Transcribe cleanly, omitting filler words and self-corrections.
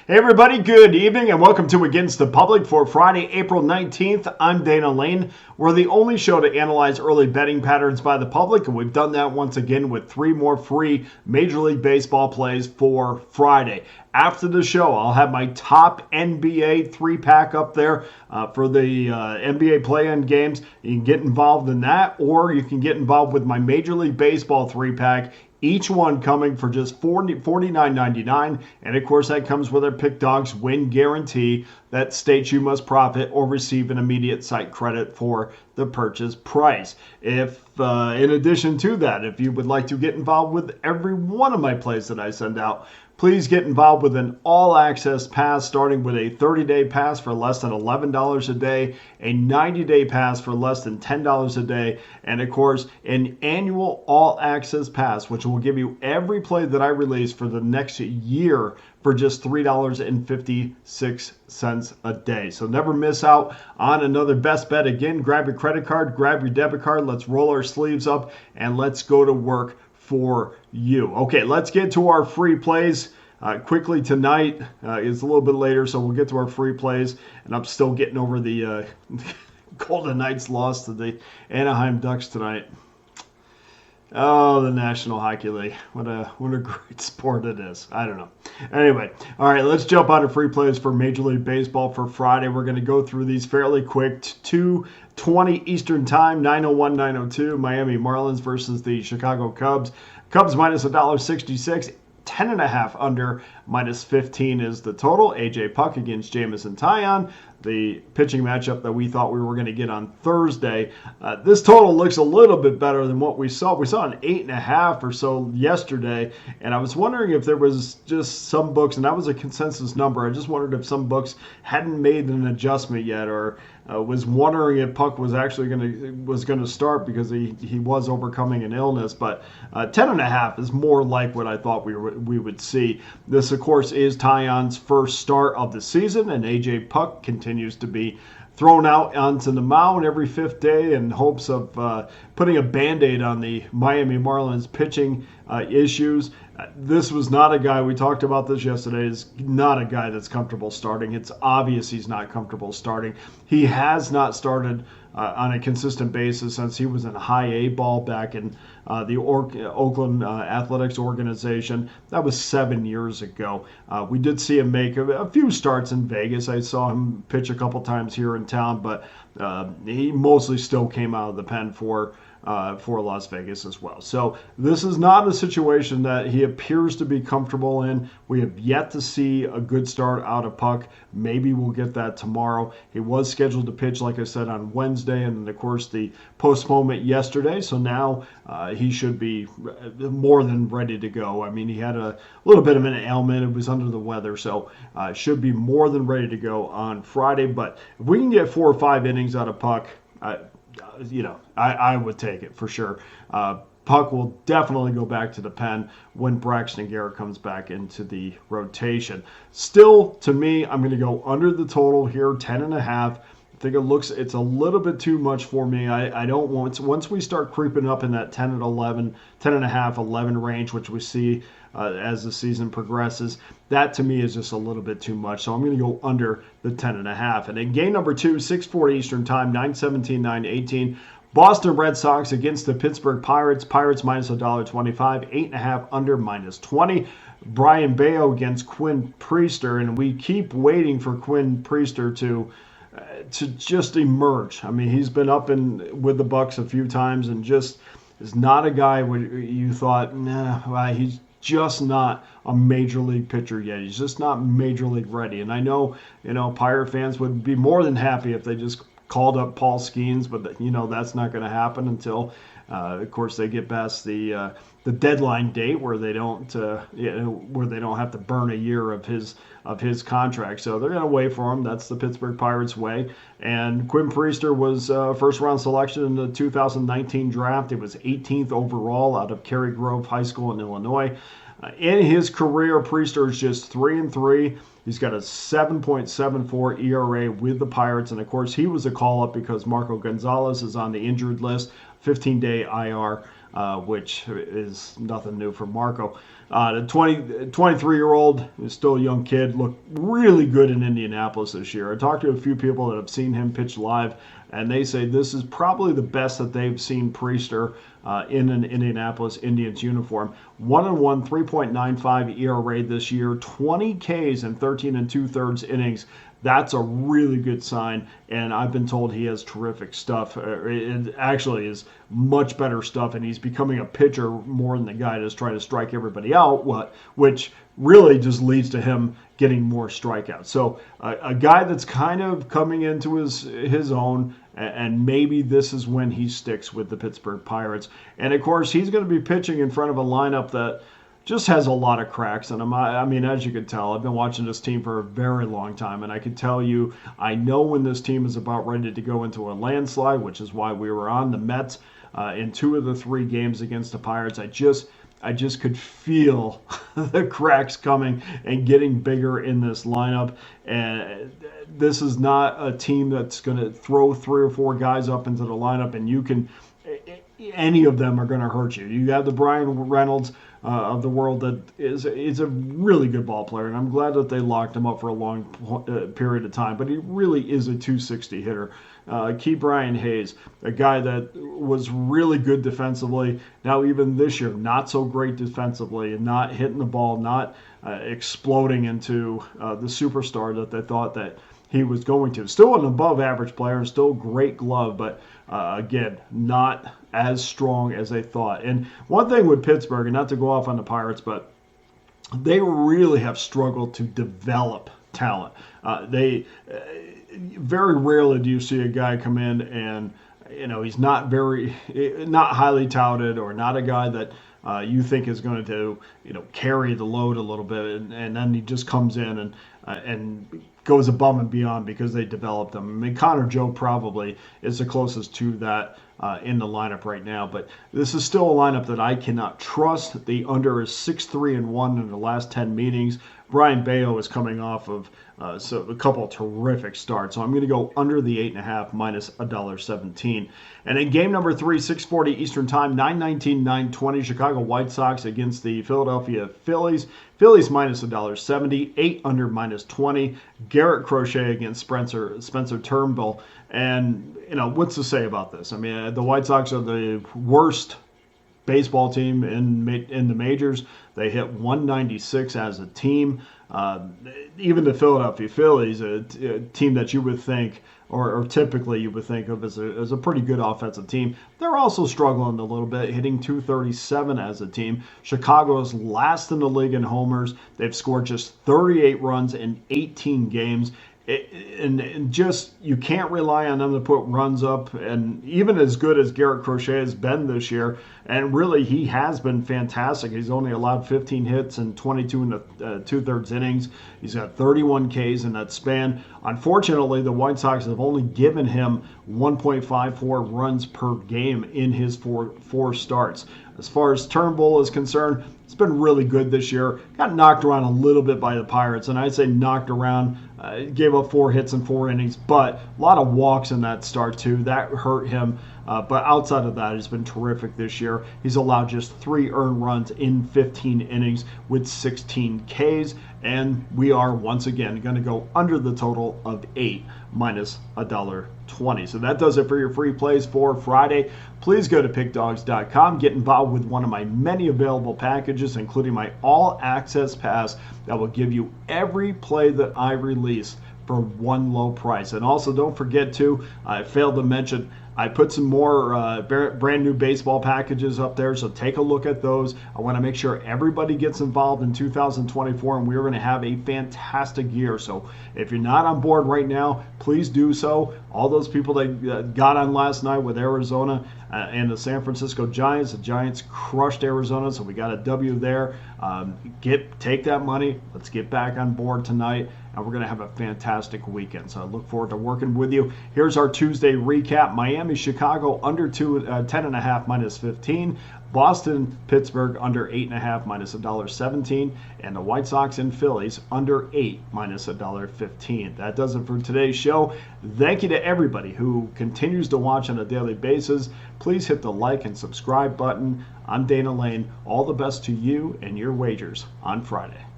Hey everybody, good evening and welcome to Against the Public for Friday, April 19th. I'm Dana Lane. We're the only show to analyze early betting patterns by the public, and we've done that once again with 3 more free Major League Baseball plays for Friday. After the show, I'll have my top NBA 3-pack up there for the NBA play-in games. You can get involved in that, or you can get involved with my Major League Baseball 3-pack. Each one coming for just $49.99, and of course that comes with our Pick Dawgz win guarantee that states you must profit or receive an immediate site credit for the purchase price. If in addition to that, if you would like to get involved with every one of my plays that I send out, please get involved with an all-access pass starting with a 30-day pass for less than $11 a day, a 90-day pass for less than $10 a day, and of course, an annual all-access pass, which will give you every play that I release for the next year for just $3.56 a day. So never miss out on another best bet. Again, grab your credit card, grab your debit card, let's roll our sleeves up, and let's go to work for you. Okay, let's get to our free plays quickly tonight. It's a little bit later, so we'll get to our free plays. And I'm still getting over the Golden Knights loss to the Anaheim Ducks tonight. Oh, the National Hockey League. What a great sport it is. I don't know. Anyway, all right, let's jump on to free plays for Major League Baseball for Friday. We're going to go through these fairly quick. 2:20 Eastern Time, 9:01, 9:02. Miami Marlins versus the Chicago Cubs. Cubs minus $1.66. 10.5 under, minus 15 is the total. AJ Puck against Jamison Taillon, the pitching matchup that we thought we were going to get on Thursday. This total looks a little bit better than what we saw. We saw an 8.5 or so yesterday, and I was wondering if there was just some books, and that was a consensus number. I just wondered if some books hadn't made an adjustment yet, or was wondering if Puck was actually going to start because he was overcoming an illness. But 10.5 is more like what I thought we would see. This, of course, is Taillon's first start of the season, and AJ Puck continues to be thrown out onto the mound every 5th day in hopes of putting a Band-Aid on the Miami Marlins pitching issues. This was not a guy, we talked about this yesterday, is not a guy that's comfortable starting. It's obvious he's not comfortable starting. He has not started on a consistent basis since he was in high A ball back in the Oakland Athletics organization. That was 7 years ago. We did see him make a few starts in Vegas. I saw him pitch a couple times here in town, but he mostly still came out of the pen for Las Vegas as well. So this is not a situation that he appears to be comfortable in. We have yet to see a good start out of Puck. Maybe we'll get that tomorrow. He was scheduled to pitch, like I said, on Wednesday, and then, of course, the postponement yesterday. So now he should be more than ready to go. I mean, he had a little bit of an ailment. It was under the weather, so should be more than ready to go on Friday. But if we can get 4 or 5 innings out of Puck, I would take it for sure. Puck will definitely go back to the pen when Braxton Garrett comes back into the rotation. Still, to me, I'm going to go under the total here, 10.5. I think it's a little bit too much for me. I don't want, once we start creeping up in that 10 and 11, 10.5, 11 range, which we see as the season progresses, that to me is just a little bit too much. So I'm going to go under the 10.5. And in game number 2, 6:40 Eastern Time, 9:17, 9:18. Boston Red Sox against the Pittsburgh Pirates. Pirates minus $1.25, 8.5 under, minus 20. Brian Bayo against Quinn Priester, and we keep waiting for Quinn Priester to just emerge. I mean, he's been up with the Bucks a few times and just is not a guy where you thought, he's just not a major league pitcher yet. He's just not major league ready. And I know, Pirate fans would be more than happy if they just called up Paul Skeens, but that's not going to happen until, of course, they get past the deadline date where they don't have to burn a year of his contract. So they're going to wait for him. That's the Pittsburgh Pirates way. And Quinn Priester was first round selection in the 2019 draft. It was 18th overall out of Cary Grove High School in Illinois. In his career, Priester is just 3-3. He's got a 7.74 ERA with the Pirates. And, of course, he was a call-up because Marco Gonzalez is on the injured list, 15-day IR. which is nothing new for Marco. The 23-year-old is still a young kid, looked really good in Indianapolis this year. I talked to a few people that have seen him pitch live, and they say this is probably the best that they've seen Priester in an Indianapolis Indians uniform. 1-1, 3.95 ERA this year, 20 Ks in 13 2/3 innings. That's a really good sign, and I've been told he has terrific stuff. It actually is much better stuff, and he's becoming a pitcher more than the guy that's trying to strike everybody out, which really just leads to him getting more strikeouts. So a guy that's kind of coming into his own, and maybe this is when he sticks with the Pittsburgh Pirates. And, of course, he's going to be pitching in front of a lineup that just has a lot of cracks. And I mean, as you can tell, I've been watching this team for a very long time, and I can tell you, I know when this team is about ready to go into a landslide, which is why we were on the Mets in 2 of the 3 games against the Pirates. I just could feel the cracks coming and getting bigger in this lineup. And this is not a team that's going to throw 3 or 4 guys up into the lineup, and any of them are going to hurt you. You have the Brian Reynolds of the world that is a really good ball player, and I'm glad that they locked him up for a long period of time, but he really is a 260 hitter. Brian Hayes, a guy that was really good defensively. Now even this year, not so great defensively, and not hitting the ball, not exploding into the superstar that they thought that he was going to. Still an above average player, and still great glove, but again, not as strong as they thought. And one thing with Pittsburgh, and not to go off on the Pirates, but they really have struggled to develop talent. They very rarely do you see a guy come in and he's not highly touted, or not a guy that you think is going to carry the load a little bit, and then he just comes in and goes above and beyond because they developed him. I mean, Connor Joe probably is the closest to that in the lineup right now, but this is still a lineup that I cannot trust. The under is 6-3-1 in the last 10 meetings. Brian Bayo is coming off of a couple of terrific starts, so I'm going to go under the 8.5 minus $1.17. And in game number 3, 6:40 Eastern Time, 9:19, 9:20, Chicago White Sox against the Philadelphia Phillies. Phillies minus $1.70, 8 under minus 20. Garrett Crochet against Spencer Turnbull. And what's to say about this? I mean, the White Sox are the worst baseball team in the majors. They hit 196 as a team. Even the Philadelphia Phillies, a team that you would think, or typically you would think of as a pretty good offensive team, they're also struggling a little bit, hitting 237 as a team. Chicago is last in the league in homers. They've scored just 38 runs in 18 games. And just, you can't rely on them to put runs up. And even as good as Garrett Crochet has been this year, and really he has been fantastic. He's only allowed 15 hits and 22 in the 2/3 innings. He's got 31 Ks in that span. Unfortunately, the White Sox have only given him 1.54 runs per game in his four starts. As far as Turnbull is concerned, it's been really good this year. Got knocked around a little bit by the Pirates, and I'd say knocked around. Gave up 4 hits in 4 innings, but a lot of walks in that start too. That hurt him. But outside of that, he's been terrific this year. He's allowed just 3 earned runs in 15 innings with 16 Ks. And we are once again going to go under the total of 8 minus $1.20. So that does it for your free plays for Friday. Please go to pickdawgz.com. Get involved with one of my many available packages, including my all-access pass that will give you every play that I release for one low price. And also, don't forget to, I failed to mention, I put some more brand new baseball packages up there, so take a look at those. I want to make sure everybody gets involved in 2024, and we're going to have a fantastic year. So if you're not on board right now, please do so. All those people that got on last night with Arizona and the San Francisco Giants, the Giants crushed Arizona, so we got a W there. Take that money. Let's get back on board tonight, and we're going to have a fantastic weekend. So I look forward to working with you. Here's our Tuesday recap. Miami, Chicago, under 10.5 minus 15. Boston, Pittsburgh under 8.5 minus $1.17, and the White Sox and Phillies under 8 minus $1.15. That does it for today's show. Thank you to everybody who continues to watch on a daily basis. Please hit the like and subscribe button. I'm Dana Lane. All the best to you and your wagers on Friday.